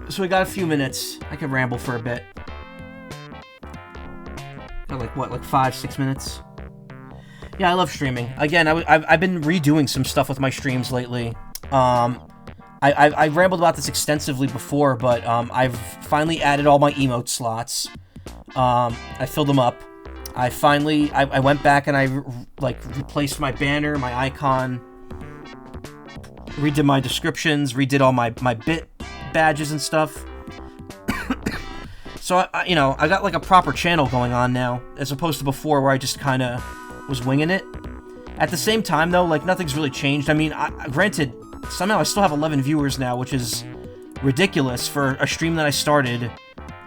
So we got a few minutes. I can ramble for a bit. Got like 5-6 minutes? Yeah, I love streaming. Again, I've been redoing some stuff with my streams lately. I rambled about this extensively before, but I've finally added all my emote slots. I filled them up. I went back and I replaced my banner, my icon, redid my descriptions, redid all my bit badges and stuff. So I got like a proper channel going on now, as opposed to before where I just kind of was winging it. At the same time though, like nothing's really changed. I mean, granted, somehow I still have 11 viewers now, which is ridiculous for a stream that I started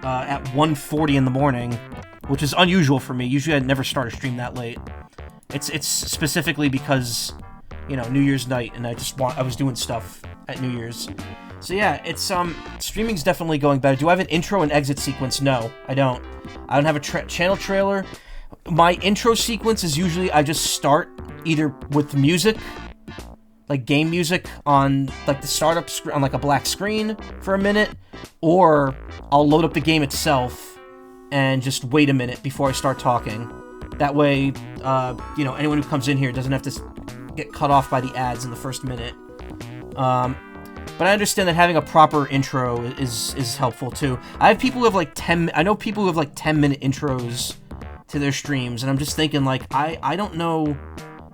at 1:40 in the morning, which is unusual for me. Usually I'd never start a stream that late. It's specifically because, New Year's night, and I was doing stuff at New Year's. So yeah, it's streaming's definitely going better. Do I have an intro and exit sequence? No, I don't. I don't have a channel trailer. My intro sequence is usually I just start either with music, like game music on like the startup screen on like a black screen for a minute, or I'll load up the game itself and just wait a minute before I start talking. That way, anyone who comes in here doesn't have to get cut off by the ads in the first minute. But I understand that having a proper intro is helpful too. I know people who have 10-minute intros to their streams, and I'm just thinking like, I don't know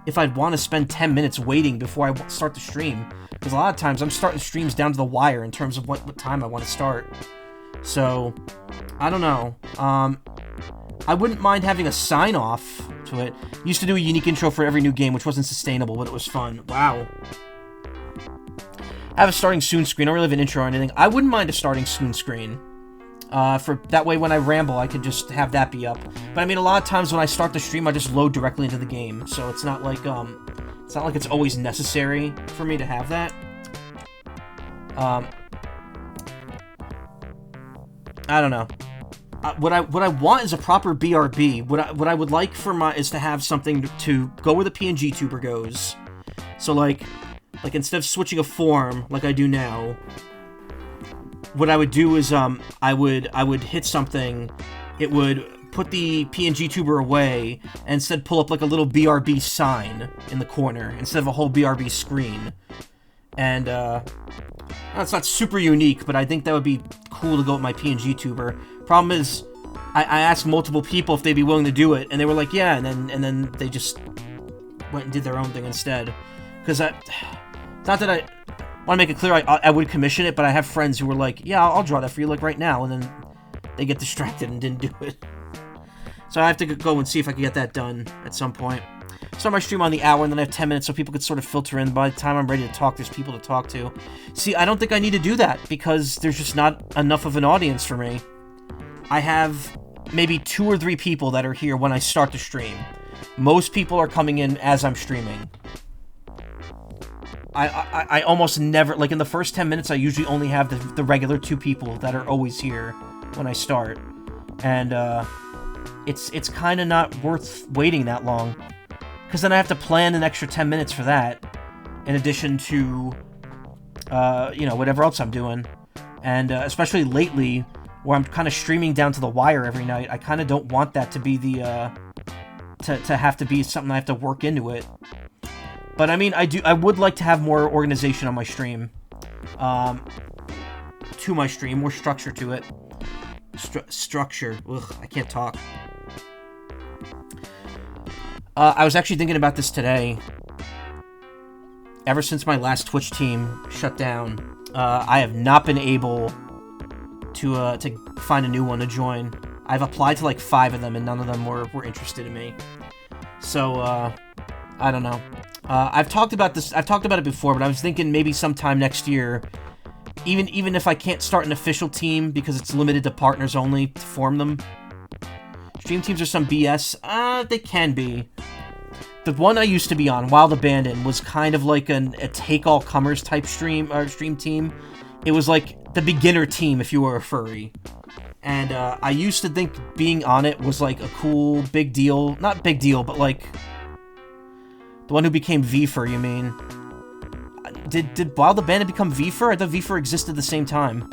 if I'd want to spend 10 minutes waiting before I start the stream, because a lot of times I'm starting streams down to the wire in terms of what time I want to start. So, I don't know. I wouldn't mind having a sign-off to it. Used to do a unique intro for every new game, which wasn't sustainable, but it was fun. Wow. I have a starting soon screen. I don't really have an intro or anything. I wouldn't mind a starting soon screen. For that way when I ramble, I could just have that be up. But I mean, a lot of times when I start the stream, I just load directly into the game. So it's not like it's always necessary for me to have that. I don't know. What I want is a proper BRB. What I would like is to have something to go where the PNGtuber goes. So like instead of switching a form like I do now, what I would do is I would hit something, it would put the PNGtuber away, and instead pull up like a little BRB sign in the corner instead of a whole BRB screen. And it's not super unique, but I think that would be cool to go with my PNGtuber. Problem is, I asked multiple people if they'd be willing to do it, and they were like, yeah, and then they just went and did their own thing instead. Because not that I want to make it clear I would commission it, but I have friends who were like, yeah, I'll draw that for you like right now, and then they get distracted and didn't do it. So I have to go and see if I can get that done at some point. Start my stream on the hour, and then I have 10 minutes so people could sort of filter in. By the time I'm ready to talk, there's people to talk to. See, I don't think I need to do that, because there's just not enough of an audience for me. I have maybe 2 or 3 people that are here when I start the stream. Most people are coming in as I'm streaming. I almost never, like in the first 10 minutes, I usually only have the regular 2 people that are always here when I start. And it's kind of not worth waiting that long. Because then I have to plan an extra 10 minutes for that, in addition to, whatever else I'm doing. And especially lately, where I'm kind of streaming down to the wire every night, I kind of don't want that to be to have to be something I have to work into it. But I mean, I would like to have more organization on my stream. More structure to it. Structure. Ugh, I can't talk. I was actually thinking about this today. Ever since my last Twitch team shut down, I have not been able to find a new one to join. I've applied to like 5 of them, and none of them were interested in me. So, I don't know. I've talked about it before, but I was thinking maybe sometime next year, even if I can't start an official team because it's limited to partners only to form them. Stream teams are some BS. They can be. The one I used to be on, Wild Abandon, was kind of like a take-all-comers type stream team. It was like the beginner team if you were a furry. And I used to think being on it was like a cool, big deal. Not big deal, but like... The one who became V-Fur, you mean? Did Wild Abandon become V-Fur? I thought V-Fur existed at the same time.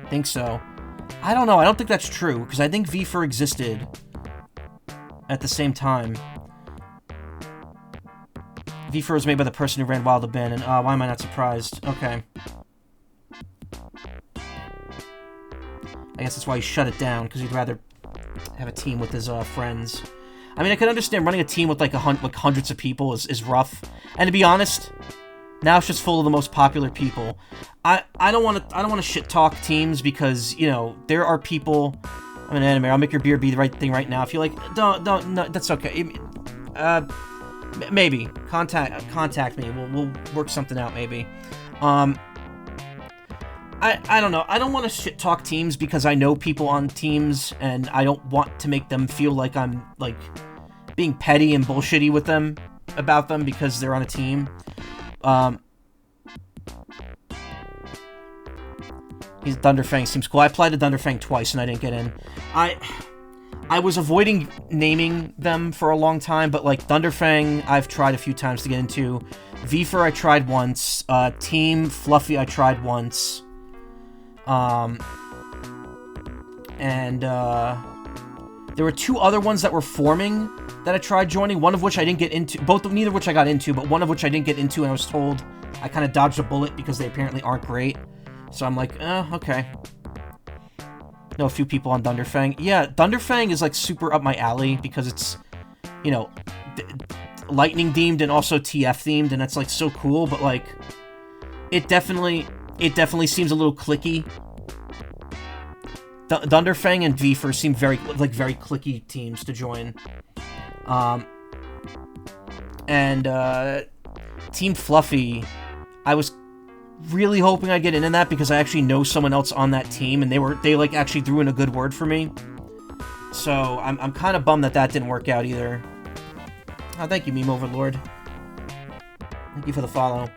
think so. I don't know. I don't think that's true, because I think VFur existed at the same time. VFur was made by the person who ran Wild Abandon. Why am I not surprised? Okay. I guess that's why he shut it down, because he'd rather have a team with his friends. I mean, I could understand running a team with like hundreds of people is rough. And to be honest, now it's just full of the most popular people. I don't want to shit talk teams, because, you know, there are people. I'm an anime. I'll make your beer be the right thing right now. If you like, don't, no, that's okay. Maybe contact me. We'll work something out. Maybe. I don't know. I don't want to shit talk teams, because I know people on teams, and I don't want to make them feel like I'm like being petty and bullshitty with them about them because they're on a team. Thunderfang seems cool. I applied to Thunderfang twice and I didn't get in. I was avoiding naming them for a long time, but like Thunderfang, I've tried a few times to get into. VFur I tried once. Team Fluffy I tried once. And there were two other ones that were forming that I tried joining, one of which I didn't get into, neither of which I got into, but one of which I didn't get into, and I was told I kind of dodged a bullet because they apparently aren't great. So I'm like, okay. Know a few people on Thunderfang. Yeah, Thunderfang is like super up my alley because it's, you know, lightning themed and also TF themed, and that's like so cool, but like it definitely seems a little clicky. Thunderfang and VFur seem very clicky teams to join. Team Fluffy, I was really hoping I'd get in that because I actually know someone else on that team, and they like actually threw in a good word for me. So I'm kind of bummed that didn't work out either. Oh, thank you, Meme Overlord. Thank you for the follow.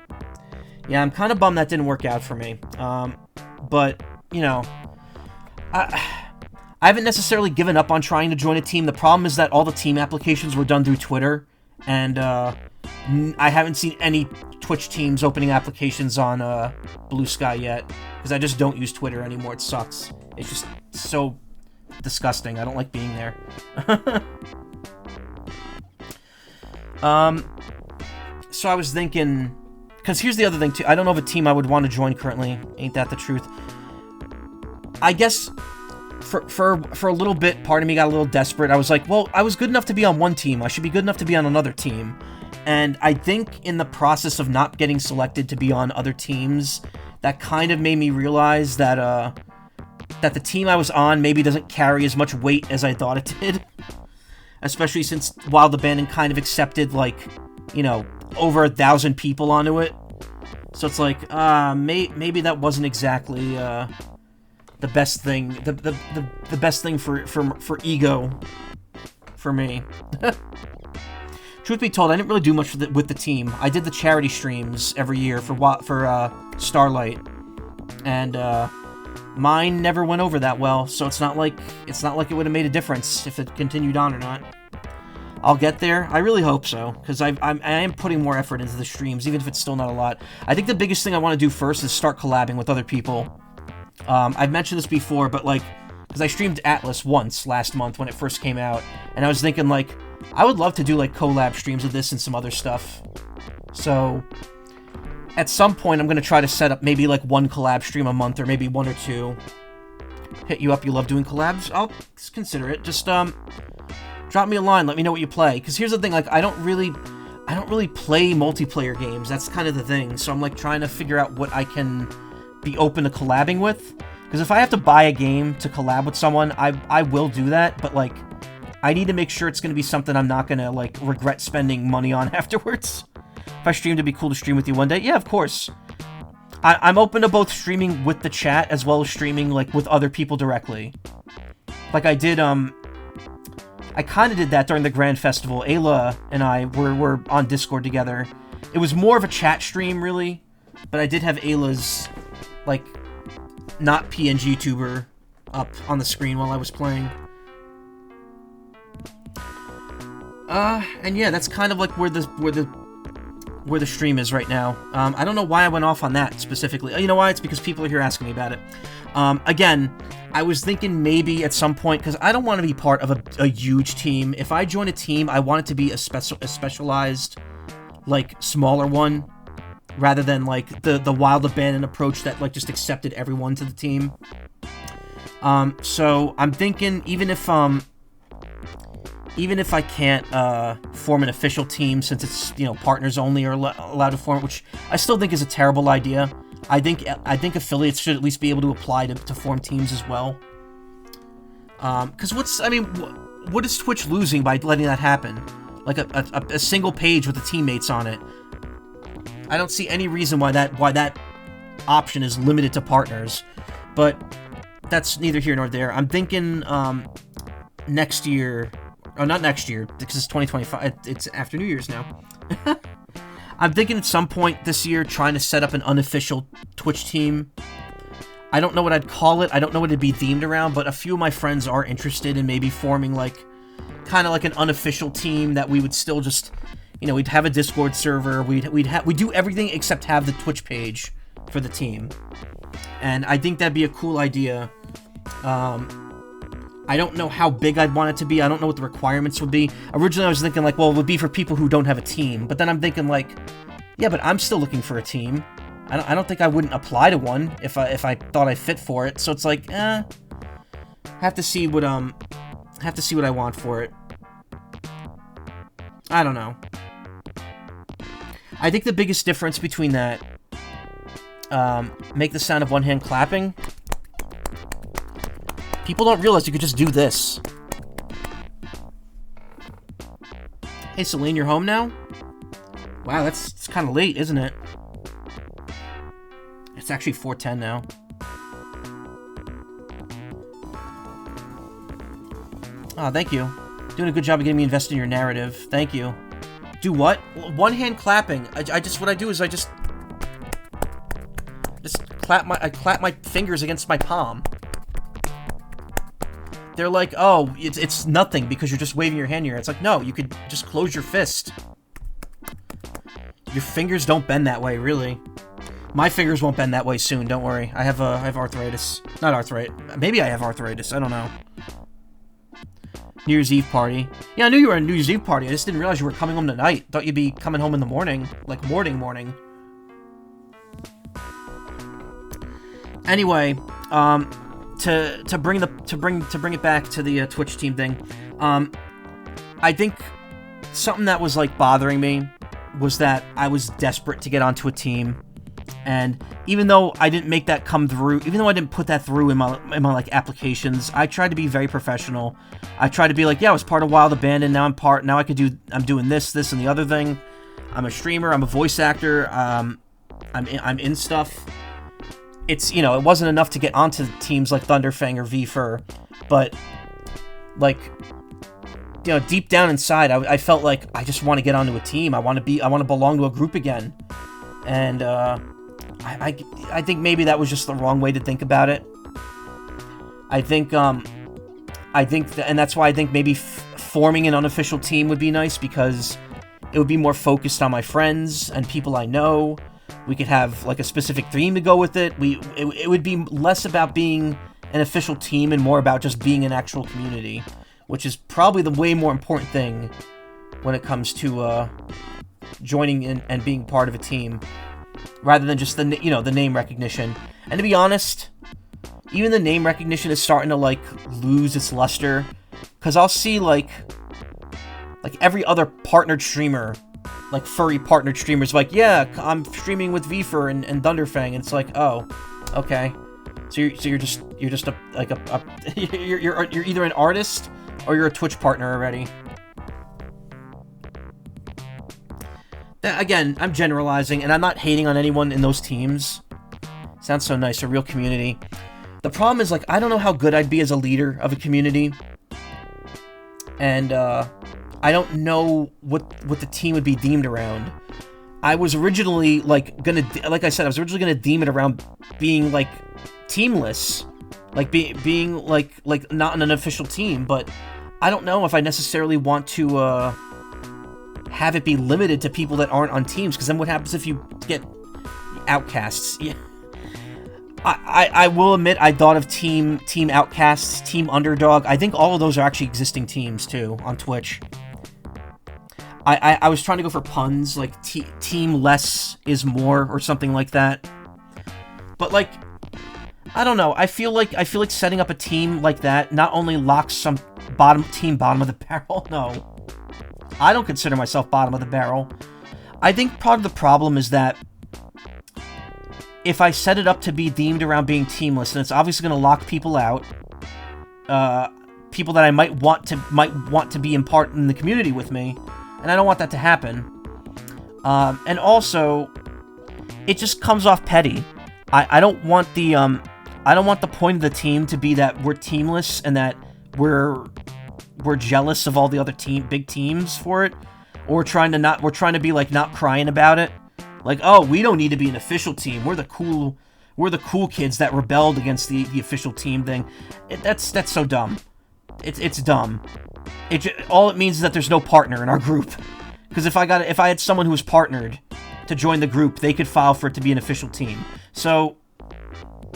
Yeah, I'm kind of bummed that didn't work out for me. But you know, I haven't necessarily given up on trying to join a team. The problem is that all the team applications were done through Twitter, and I haven't seen any Twitch teams opening applications on Blue Sky yet, because I just don't use Twitter anymore. It sucks. It's just so disgusting. I don't like being there. So I was thinking, because here's the other thing too. I don't know of a team I would want to join currently. Ain't that the truth? I guess for a little bit, part of me got a little desperate. I was like, well, I was good enough to be on one team. I should be good enough to be on another team. And I think in the process of not getting selected to be on other teams, that kind of made me realize that that the team I was on maybe doesn't carry as much weight as I thought it did. Especially since Wild Abandon kind of accepted, like, you know, over 1,000 people onto it. So it's like, maybe that wasn't exactly the best thing. The best thing for ego for me. Truth be told, I didn't really do much with the team. I did the charity streams every year for Starlight, and mine never went over that well. So it's not like it would have made a difference if it continued on or not. I'll get there. I really hope so, because I am putting more effort into the streams, even if it's still not a lot. I think the biggest thing I want to do first is start collabing with other people. I've mentioned this before, but like, because I streamed Atlas once last month when it first came out, and I was thinking like, I would love to do like collab streams of this and some other stuff. So at some point I'm going to try to set up maybe like one collab stream a month, or maybe one or two. Hit you up, you love doing collabs? I'll consider it. Just drop me a line, let me know what you play. Because here's the thing, like I don't really play multiplayer games. That's kind of the thing. So I'm like trying to figure out what I can be open to collabing with. Because if I have to buy a game to collab with someone, I will do that, but like I need to make sure it's going to be something I'm not going to, like, regret spending money on afterwards. If I streamed, it'd be cool to stream with you one day. Yeah, of course. I'm open to both streaming with the chat as well as streaming, like, with other people directly. Like, I did, I kind of did that during the Grand Festival. Ayla and I were on Discord together. It was more of a chat stream, really. But I did have Ayla's, like, not PNGtuber up on the screen while I was playing. And yeah, that's kind of like where the where the stream is right now. I don't know why I went off on that specifically. You know why? It's because people are here asking me about it. Again, I was thinking maybe at some point, because I don't want to be part of a huge team. If I join a team, I want it to be a specialized, like, smaller one, rather than, like, the wild abandon approach that, like, just accepted everyone to the team. So I'm thinking, even if I can't form an official team, since it's, you know, partners only are allowed to form it, which I still think is a terrible idea. I think affiliates should at least be able to apply to form teams as well. Because what is Twitch losing by letting that happen? Like a single page with the teammates on it. I don't see any reason why that option is limited to partners. But that's neither here nor there. I'm thinking next year. Oh, not next year, because it's 2025. It's after New Year's now. I'm thinking at some point this year trying to set up an unofficial Twitch team. I don't know what I'd call it. I don't know what it'd be themed around, but a few of my friends are interested in maybe forming, like, kind of like an unofficial team that we would still just, you know, we'd have a Discord server. We'd do everything except have the Twitch page for the team. And I think that'd be a cool idea. I don't know how big I'd want it to be. I don't know what the requirements would be. Originally, I was thinking, like, well, it would be for people who don't have a team. But then I'm thinking, like, yeah, but I'm still looking for a team. I don't think I wouldn't apply to one if I thought I fit for it. So it's like, have to see what I want for it. I don't know. I think the biggest difference between that, make the sound of one hand clapping. People don't realize you could just do this. Hey, Celine, you're home now? Wow, it's kind of late, isn't it? It's actually 4:10 now. Oh, thank you. Doing a good job of getting me invested in your narrative. Thank you. Do what? One hand clapping. What I do is I just clap my fingers against my palm. They're like, oh, it's nothing because you're just waving your hand here. It's like, no, you could just close your fist. Your fingers don't bend that way, really. My fingers won't bend that way soon, don't worry. I have arthritis. Not arthritis. Maybe I have arthritis, I don't know. New Year's Eve party. Yeah, I knew you were at a New Year's Eve party. I just didn't realize you were coming home tonight. Thought you'd be coming home in the morning. Like, morning. Anyway, to bring it back to the Twitch team thing, I think something that was, like, bothering me was that I was desperate to get onto a team, and even though I didn't make that come through, even though I didn't put that through in my like applications, I tried to be very professional. I tried to be like, yeah, I was part of Wild Abandon. Now I'm doing this, and the other thing. I'm a streamer. I'm a voice actor. I'm in stuff. It's, you know, it wasn't enough to get onto teams like Thunderfang or V-Fur, but, like, you know, deep down inside, I felt like I just want to get onto a team. I want to belong to a group again, and I think maybe that was just the wrong way to think about it. I think and that's why I think maybe forming an unofficial team would be nice, because it would be more focused on my friends and people I know. We could have, like, a specific theme to go with it. It would be less about being an official team and more about just being an actual community, which is probably the way more important thing when it comes to joining in and being part of a team, rather than just the name recognition. And to be honest, even the name recognition is starting to, like, lose its luster, because I'll see like every other partnered streamer, like furry partnered streamers, like, yeah, I'm streaming with V-Fur and Thunderfang, and it's like, oh, okay, so you're just you're either an artist or you're a Twitch partner already. Again, I'm generalizing, and I'm not hating on anyone in those teams. Sounds so nice, a real community. The problem is, like, I don't know how good I'd be as a leader of a community, and I don't know what the team would be themed around. I was originally, like I said, I was originally gonna theme it around being, like, teamless, like being like not an official team. But I don't know if I necessarily want to have it be limited to people that aren't on teams, because then what happens if you get outcasts? Yeah. I will admit, I thought of Team Outcasts, Team Underdog. I think all of those are actually existing teams, too, on Twitch. I was trying to go for puns, like Team Less is More, or something like that. But, like, I don't know. I feel like setting up a team like that not only locks some bottom of the barrel. No. I don't consider myself bottom of the barrel. I think part of the problem is that if I set it up to be themed around being teamless, then it's obviously going to lock people out. People that I might want to be in part in the community with me, and I don't want that to happen. And also, it just comes off petty. I don't want the point of the team to be that we're teamless and that we're jealous of all the other big teams for it, or we're trying to be like not crying about it. Like, oh, we don't need to be an official team. We're the cool kids that rebelled against the official team thing. That's so dumb. It's dumb. All it means is that there's no partner in our group. Because if I had someone who was partnered to join the group, they could file for it to be an official team. So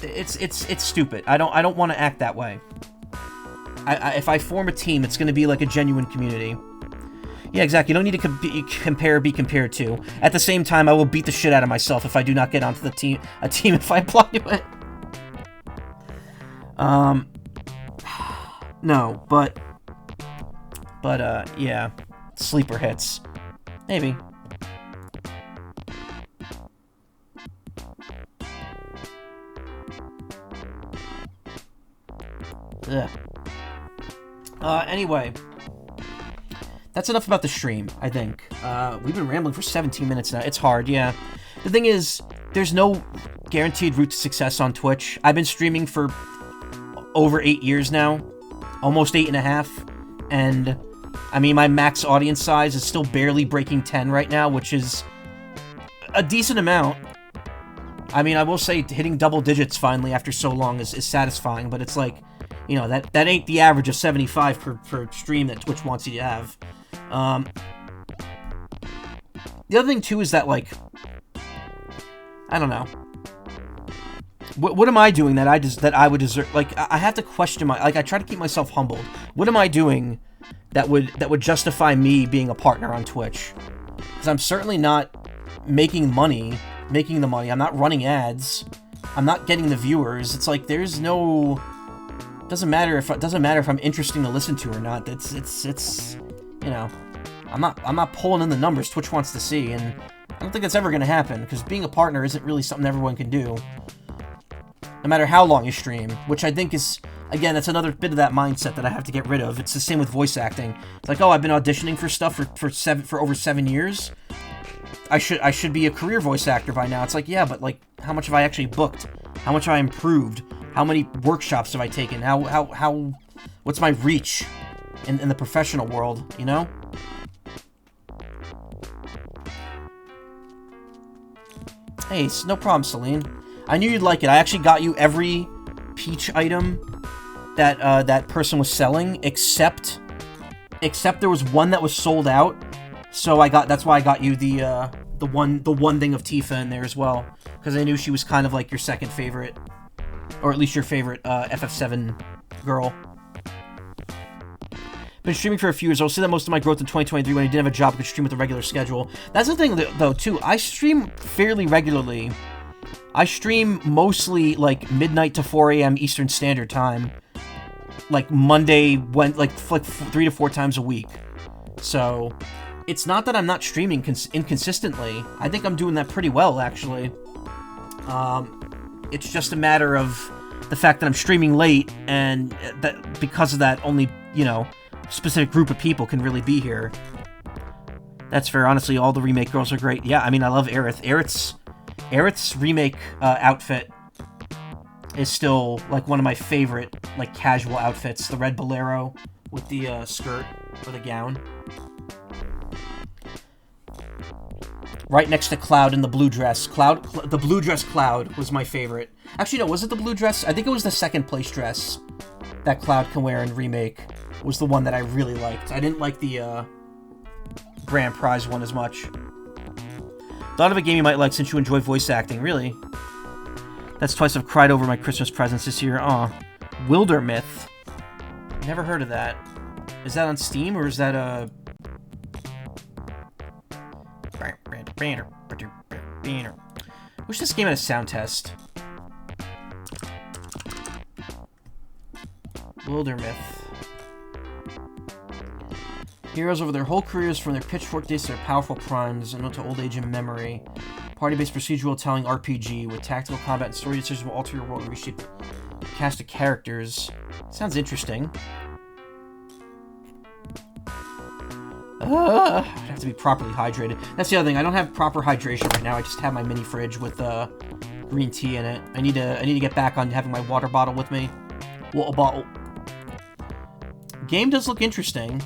it's stupid. I don't want to act that way. If I form a team, it's going to be like a genuine community. Yeah, exactly. You don't need to be compared to. At the same time, I will beat the shit out of myself if I do not get onto a team if I apply to it. No, but yeah. Sleeper hits. Maybe. Ugh. Anyway. That's enough about the stream, I think. We've been rambling for 17 minutes now. It's hard, yeah. The thing is, there's no guaranteed route to success on Twitch. I've been streaming for over 8 years now. Almost 8.5. And, I mean, my max audience size is still barely breaking 10 right now, which is a decent amount. I mean, I will say hitting double digits finally after so long is satisfying, but it's like, you know, that ain't the average of 75 per stream that Twitch wants you to have. The other thing, too, is that, like, I don't know. What am I doing that I would deserve? Like, I have to question I try to keep myself humbled. What am I doing that would justify me being a partner on Twitch? Because I'm certainly not making the money. I'm not running ads. I'm not getting the viewers. It's like, there's no... Doesn't matter if I'm interesting to listen to or not. It's you know, I'm not pulling in the numbers Twitch wants to see, and I don't think that's ever gonna happen, because being a partner isn't really something everyone can do, no matter how long you stream. Which I think is, again, that's another bit of that mindset that I have to get rid of. It's the same with voice acting. It's like, oh, I've been auditioning for stuff for over 7 years. I should be a career voice actor by now. It's like, yeah, but like, how much have I actually booked? How much have I improved? How many workshops have I taken? How what's my reach in the professional world, you know? Hey, no problem, Celine. I knew you'd like it. I actually got you every Peach item that person was selling, except there was one that was sold out. So that's why I got you the one thing of Tifa in there as well, because I knew she was kind of like your second favorite, or at least your favorite FF7 girl. Been streaming for a few years. I'll see that most of my growth in 2023 when I didn't have a job, I could stream with a regular schedule. That's the thing, though, too. I stream fairly regularly. I stream mostly, like, midnight to 4 a.m. Eastern Standard Time. Like, Monday, like 3 to 4 times a week. So, it's not that I'm not streaming inconsistently. I think I'm doing that pretty well, actually. It's just a matter of the fact that I'm streaming late, and that because of that, only, you know, specific group of people can really be here. That's fair. Honestly, all the remake girls are great. Yeah, I mean, I love Aerith. Aerith's remake outfit is still, like, one of my favorite, like, casual outfits. The red bolero with the skirt or the gown. Right next to Cloud in the blue dress. The blue dress Cloud was my favorite. Actually, no, was it the blue dress? I think it was the second place dress that Cloud can wear in remake. Was the one that I really liked. I didn't like the grand prize one as much. Thought of a game you might like since you enjoy voice acting. Really? That's twice I've cried over my Christmas presents this year. Aw. Wildermyth. Never heard of that. Is that on Steam, or is that a... Wish this game had a sound test. Wildermyth. Heroes over their whole careers, from their pitchfork days to their powerful primes, and to old age in memory. Party-based procedural telling RPG with tactical combat and story decisions will alter your world and reshape the cast of characters. Sounds interesting. I have to be properly hydrated. That's the other thing. I don't have proper hydration right now. I just have my mini fridge with green tea in it. I need to get back on having my water bottle with me. Water bottle. Game does look interesting.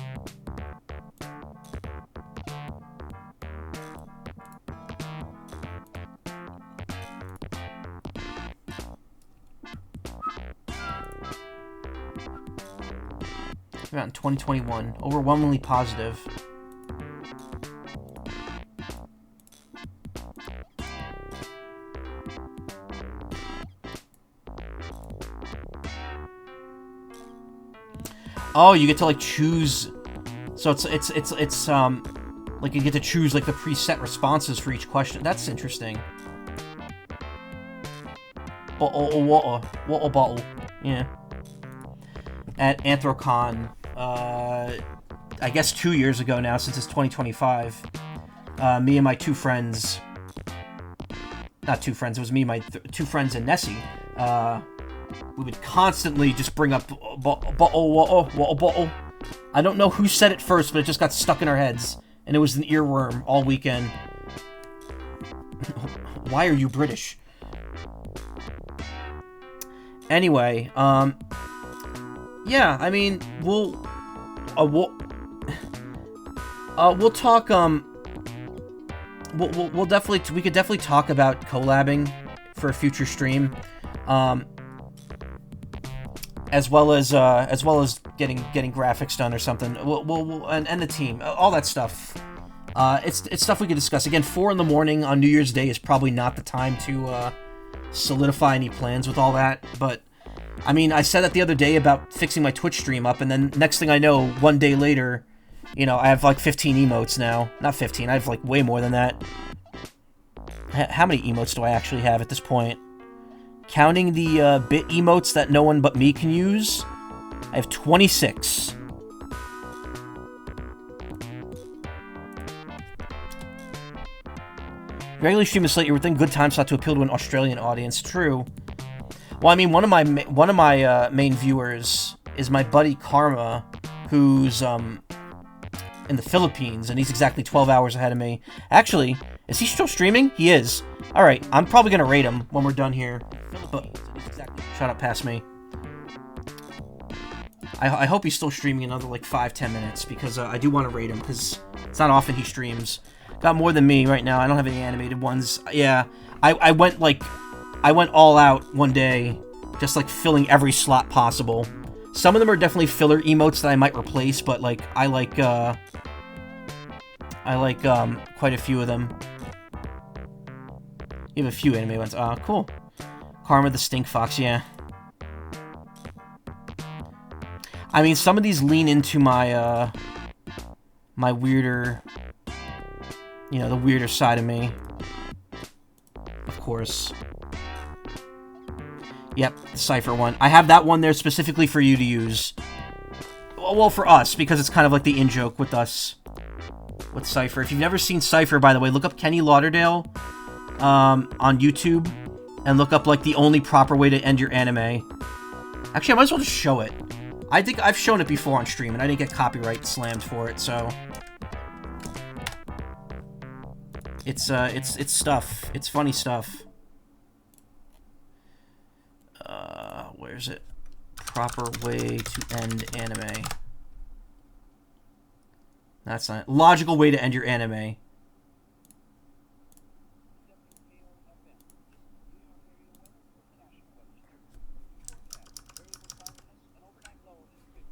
Came out in 2021. Overwhelmingly positive. Oh, you get to like choose. So it's like you get to choose like the preset responses for each question. That's interesting. Water bottle. Yeah. At Anthrocon, I guess 2 years ago now, since it's 2025, me and my two friends, not two friends, it was me and my two friends and Nessie, we would constantly just bring up water bottle. I don't know who said it first, but it just got stuck in our heads, and it was an earworm all weekend. Why are you British? Anyway, yeah, I mean, we'll talk, we could definitely talk about collabing for a future stream, as well as getting graphics done or something. And the team, all that stuff. It's stuff we could discuss. Again, 4 in the morning on New Year's Day is probably not the time to solidify any plans with all that, but I mean, I said that the other day about fixing my Twitch stream up, and then next thing I know, one day later, you know, I have like 15 emotes now. Not 15, I have like way more than that. How many emotes do I actually have at this point? Counting the bit emotes that no one but me can use, I have 26. Regularly stream is late. You're within good time slot to appeal to an Australian audience. True. Well, I mean, one of my main viewers is my buddy Karma, who's in the Philippines, and he's exactly 12 hours ahead of me. Actually, is he still streaming? He is. All right, I'm probably gonna rate him when we're done here. But shut up, past me. I hope he's still streaming another like 5-10 minutes, because I do want to rate him, because it's not often he streams. Got more than me right now. I don't have any animated ones. Yeah, I went all out one day, just like filling every slot possible. Some of them are definitely filler emotes that I might replace, but like I like quite a few of them. You have a few anime ones. Cool. Karma the Stink Fox, yeah. I mean, some of these lean into my my weirder, you know, the weirder side of me. Of course. Yep, the Cypher one. I have that one there specifically for you to use. Well, for us, because it's kind of like the in-joke with us. With Cypher. If you've never seen Cypher, by the way, look up Kenny Lauderdale on YouTube. And look up, like, the only proper way to end your anime. Actually, I might as well just show it. I think I've shown it before on stream, and I didn't get copyright slammed for it, so... It's stuff. It's funny stuff. Where's it? Proper way to end anime. That's not... Logical way to end your anime.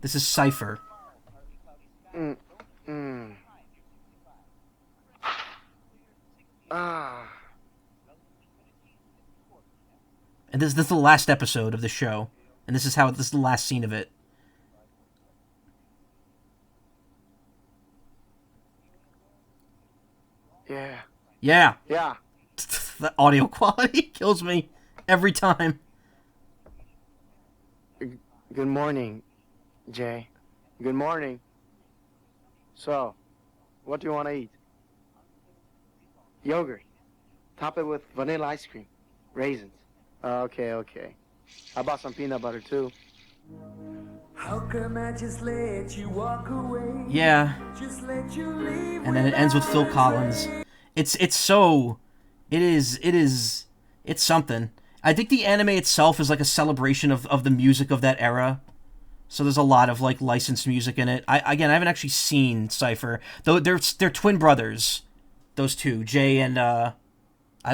This is Cypher. And this is the last episode of the show. And this is the last scene of it. Yeah. Yeah. Yeah. The audio quality kills me every time. Good morning, Jay. Good morning. So, what do you want to eat? Yogurt. Top it with vanilla ice cream. Raisins. Okay. How about some peanut butter, too? How come I just let you walk away? Yeah. Just let you leave. And then it ends with Phil Collins. It's something. I think the anime itself is like a celebration of the music of that era. So there's a lot of like licensed music in it. I haven't actually seen Cypher, though. They're twin brothers, those two, Jay and I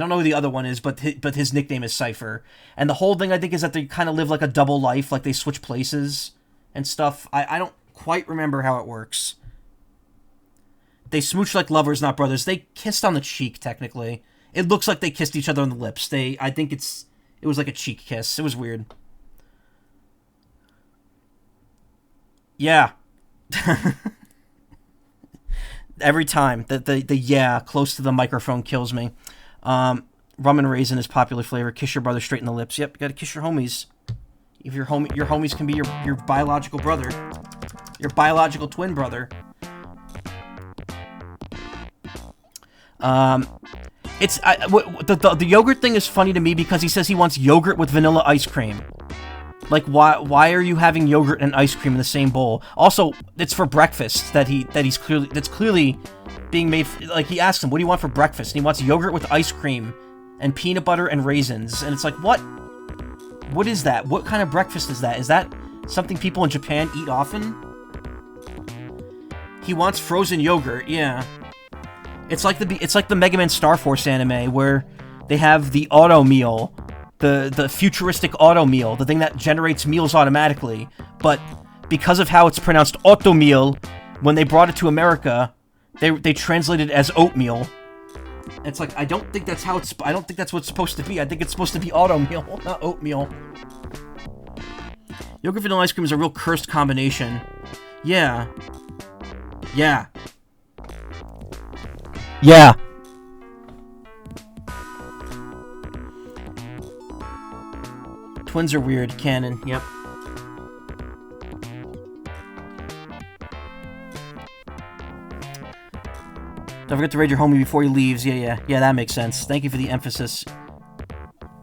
don't know who the other one is, but his nickname is Cypher. And the whole thing, I think, is that they kind of live like a double life, like they switch places and stuff. I don't quite remember how it works. They smooch like lovers, not brothers. They kissed on the cheek, technically. It looks like they kissed each other on the lips. I think it was like a cheek kiss. It was weird. Yeah. Every time the yeah close to the microphone kills me. Rum and raisin is popular flavor. Kiss your brother straight in the lips. Yep, you gotta kiss your homies. If your homies can be your biological brother, your biological twin brother. The yogurt thing is funny to me because he says he wants yogurt with vanilla ice cream. Like, why are you having yogurt and ice cream in the same bowl? Also, it's for breakfast that's clearly being made. Like, he asks him, "What do you want for breakfast?" And he wants yogurt with ice cream and peanut butter and raisins. And it's like, what? What is that? What kind of breakfast is that? Is that something people in Japan eat often? He wants frozen yogurt. Yeah. It's like the Mega Man Star Force anime where they have the auto meal. The futuristic auto meal, the thing that generates meals automatically, but because of how it's pronounced automeal, when they brought it to America, they translated it as oatmeal. It's like, I don't think that's what it's supposed to be. I think it's supposed to be automeal, not oatmeal. Yogurt vanilla ice cream is a real cursed combination. Yeah. Yeah. Yeah. Twins are weird. Canon. Yep. Don't forget to raid your homie before he leaves. Yeah, that makes sense. Thank you for the emphasis.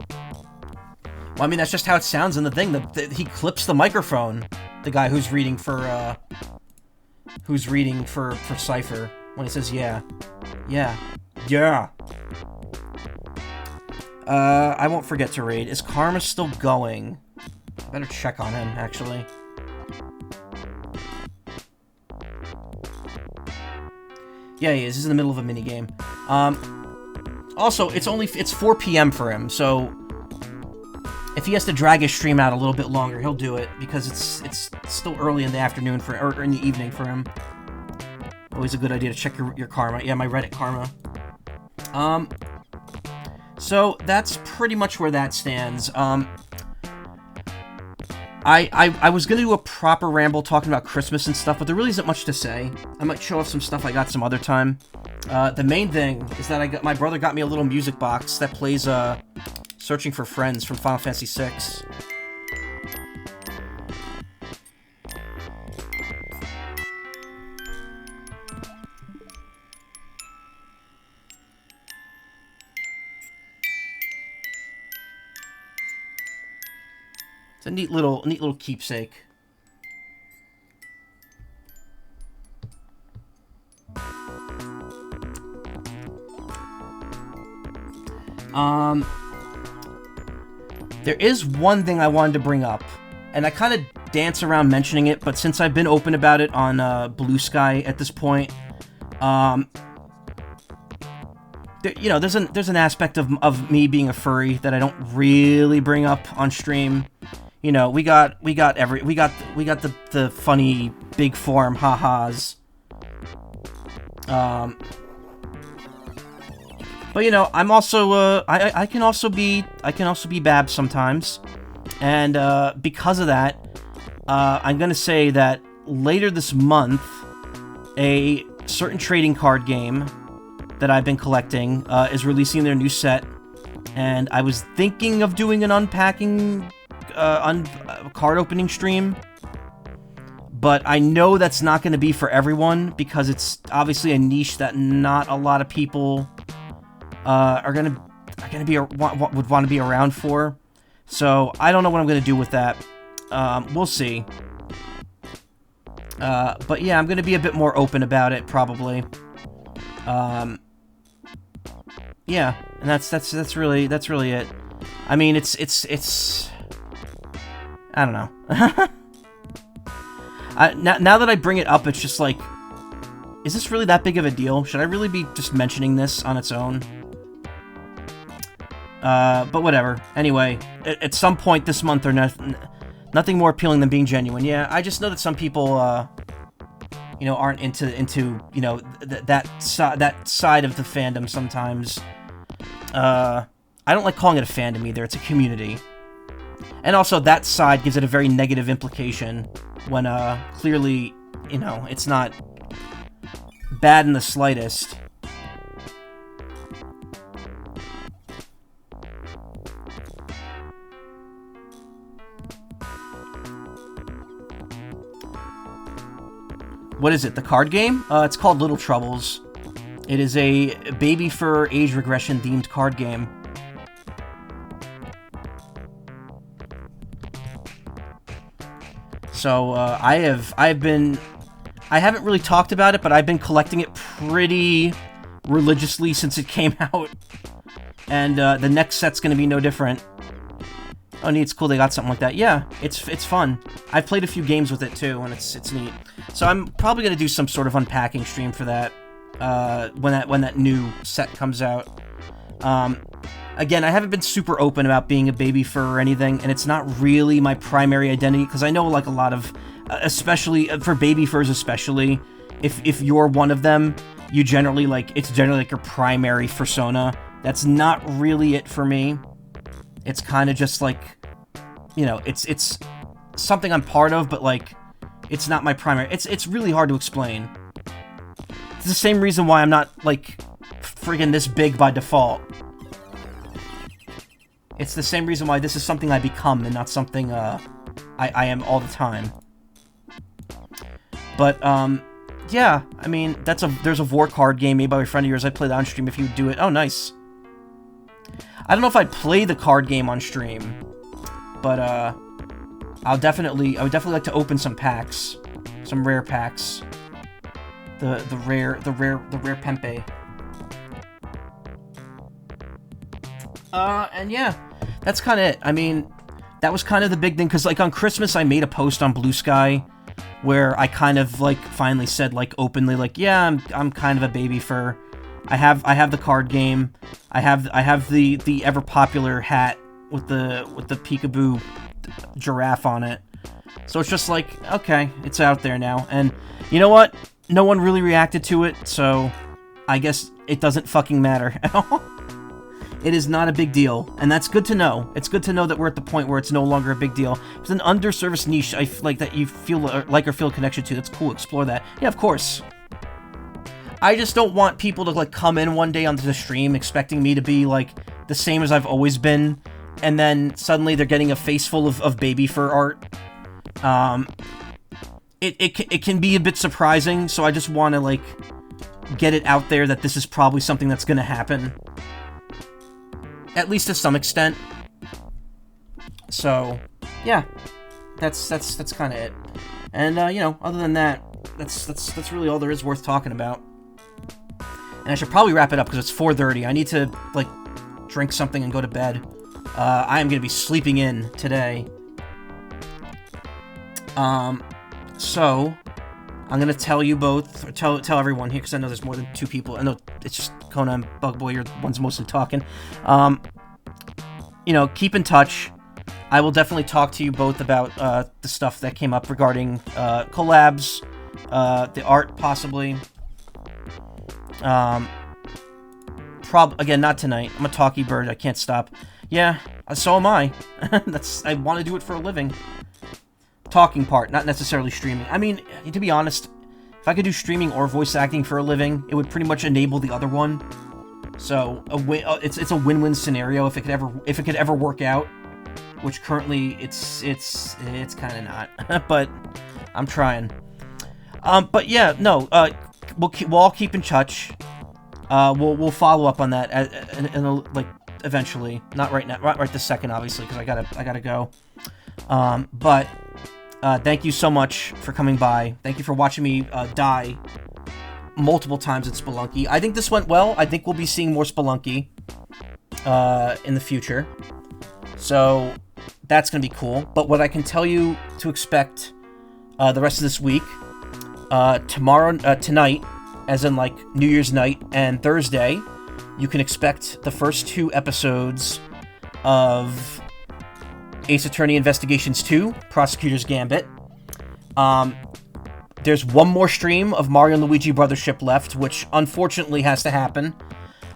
Well, I mean, that's just how it sounds in the thing. He clips the microphone. The guy who's reading for Cypher when he says yeah. I won't forget to raid. Is Karma still going? I better check on him, actually. Yeah, he is. He's in the middle of a minigame. Also, it's 4 p.m. for him, so if he has to drag his stream out a little bit longer, he'll do it, because it's still early in the afternoon or in the evening for him. Always a good idea to check your karma. Yeah, my Reddit karma. So that's pretty much where that stands. I was gonna do a proper ramble talking about Christmas and stuff, but there really isn't much to say. I might show off some stuff I got some other time. The main thing is that my brother got me a little music box that plays Searching for Friends from Final Fantasy VI. It's a neat little keepsake. There is one thing I wanted to bring up, and I kind of dance around mentioning it, but since I've been open about it on Blue Sky at this point, there's an aspect of me being a furry that I don't really bring up on stream. You know, we got the funny big form ha-has. But you know, I'm also I can also be Bab sometimes, and because of that, I'm gonna say that later this month, a certain trading card game that I've been collecting is releasing their new set, and I was thinking of doing an unpacking card opening stream, but I know that's not going to be for everyone because it's obviously a niche that not a lot of people would want to be around for. So I don't know what I'm going to do with that. We'll see. But yeah, I'm going to be a bit more open about it probably. Yeah, and that's really it. I mean, it's I don't know. Now that I bring it up, it's just like, is this really that big of a deal? Should I really be just mentioning this on its own? But whatever. Anyway, at some point this month or nothing more appealing than being genuine. Yeah, I just know that some people, you know, aren't into you know that side of the fandom sometimes. I don't like calling it a fandom either. It's a community. And also, that side gives it a very negative implication when, clearly, you know, it's not bad in the slightest. What is it? The card game? It's called Little Troubles. It is a baby fur age regression themed card game. So I haven't really talked about it, but I've been collecting it pretty religiously since it came out, and the next set's gonna be no different. Oh, neat! It's cool they got something like that. Yeah, it's fun. I've played a few games with it too, and it's neat. So I'm probably gonna do some sort of unpacking stream for that when that new set comes out. Again, I haven't been super open about being a baby fur or anything, and it's not really my primary identity, because I know, like, a lot of, especially, for baby furs especially, if you're one of them, you generally, like, it's generally, like, your primary fursona. That's not really it for me. It's kind of just, like, you know, it's something I'm part of, but, like, it's not my primary. It's really hard to explain. It's the same reason why I'm not, like, friggin' this big by default. It's the same reason why this is something I become and not something I am all the time. But yeah, I mean, there's a war card game made by a friend of yours. I'd play that on stream if you would do it. Oh, nice. I don't know if I'd play the card game on stream, but I would definitely like to open some packs, some rare packs. The rare Pempe. And yeah, that's kind of it. I mean, that was kind of the big thing, because, like, on Christmas, I made a post on Blue Sky where I kind of, like, finally said, like, openly, like, yeah, I'm kind of a baby fur. I have the card game. I have the ever popular hat with the peekaboo giraffe on it. So it's just like, okay, it's out there now. And you know what? No one really reacted to it, so I guess it doesn't fucking matter at all. It is not a big deal, and that's good to know. It's good to know that we're at the point where it's no longer a big deal. It's an underserviced niche I like that you feel like or feel a connection to. That's cool. Explore that. Yeah, of course. I just don't want people to, like, come in one day onto the stream expecting me to be, like, the same as I've always been, and then suddenly they're getting a face full of baby fur art. It can be a bit surprising, so I just want to, like, get it out there that this is probably something that's gonna happen. At least to some extent. So, yeah, that's kind of it. And you know, other than that, that's really all there is worth talking about. And I should probably wrap it up because it's 4:30. I need to, like, drink something and go to bed. I am gonna be sleeping in today. So I'm gonna tell you both, or tell everyone here, because I know there's more than 2 people. I know it's just Kona and Bugboy are the ones mostly talking. You know, keep in touch. I will definitely talk to you both about the stuff that came up regarding collabs, the art possibly. Again, not tonight. I'm a talky bird. I can't stop. Yeah, so am I. I want to do it for a living. Talking part, not necessarily streaming. I mean, to be honest, if I could do streaming or voice acting for a living, it would pretty much enable the other one. So it's a win-win scenario if it could ever work out. Which currently it's kind of not, but I'm trying. But yeah, no. We'll all keep in touch. We'll follow up on that like eventually. Not right now, right this second, obviously, because I gotta go. But thank you so much for coming by. Thank you for watching me die multiple times at Spelunky. I think this went well. I think we'll be seeing more Spelunky in the future. So that's gonna be cool. But what I can tell you to expect the rest of this week, tonight, as in like New Year's night, and Thursday, you can expect the first 2 episodes of Ace Attorney Investigations 2, Prosecutor's Gambit. There's one more stream of Mario and Luigi Brothership left, which unfortunately has to happen.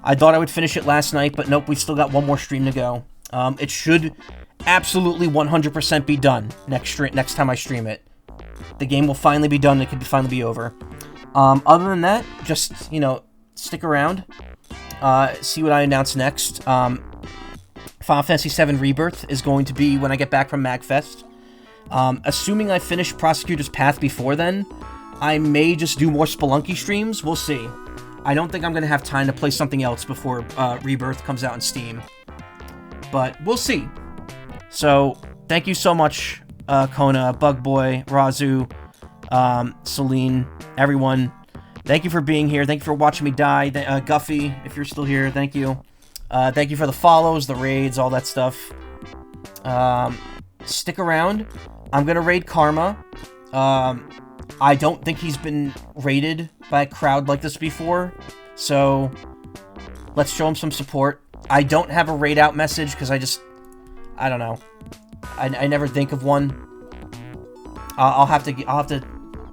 I thought I would finish it last night, but nope, we still got one more stream to go. It should absolutely 100% be done next time I stream it. The game will finally be done, it could finally be over. Other than that, just, stick around. See what I announce next. Final Fantasy VII Rebirth is going to be when I get back from MagFest. Assuming I finish Prosecutor's Path before then, I may just do more Spelunky streams. We'll see. I don't think I'm going to have time to play something else before Rebirth comes out on Steam. But we'll see. So, thank you so much, Kona, Bugboy, Razu, Celine, everyone. Thank you for being here. Thank you for watching me die. Guffy, if you're still here, thank you. Thank you for the follows, the raids, all that stuff. Stick around. I'm going to raid Karma. I don't think he's been raided by a crowd like this before. So, let's show him some support. I don't have a raid out message because I don't know. I never think of one. I'll have to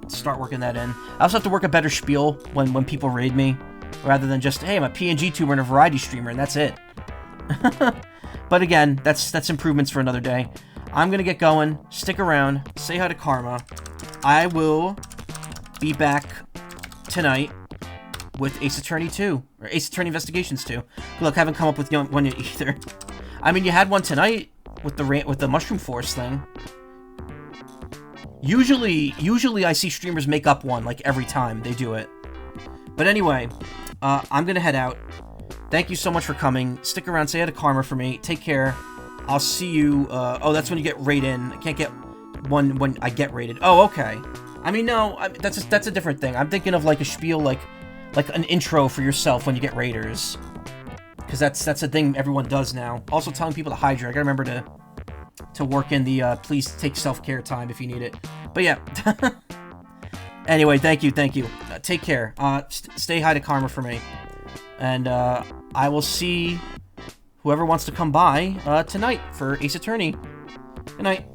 start working that in. I also have to work a better spiel when people raid me, rather than just, hey, I'm a PNGtuber and a variety streamer, and that's it. But again, that's improvements for another day. I'm gonna get going. Stick around. Say hi to Karma. I will be back tonight with Ace Attorney 2, or Ace Attorney Investigations 2. Look, I haven't come up with one yet either. I mean, you had one tonight with the Mushroom Forest thing. Usually I see streamers make up one, like, every time they do it. But anyway, I'm gonna head out. Thank you so much for coming. Stick around, say hi to Karma for me. Take care. I'll see you, that's when you get raided. I can't get one when I get raided. Oh, okay. I mean, no, that's a different thing. I'm thinking of, like, a spiel, like an intro for yourself when you get raiders. Because that's a thing everyone does now. Also telling people to hydrate. I gotta remember to work in the, please take self-care time if you need it. But yeah. Anyway, thank you. Take care. Stay hi to Karma for me. And, I will see whoever wants to come by, tonight for Ace Attorney. Good night.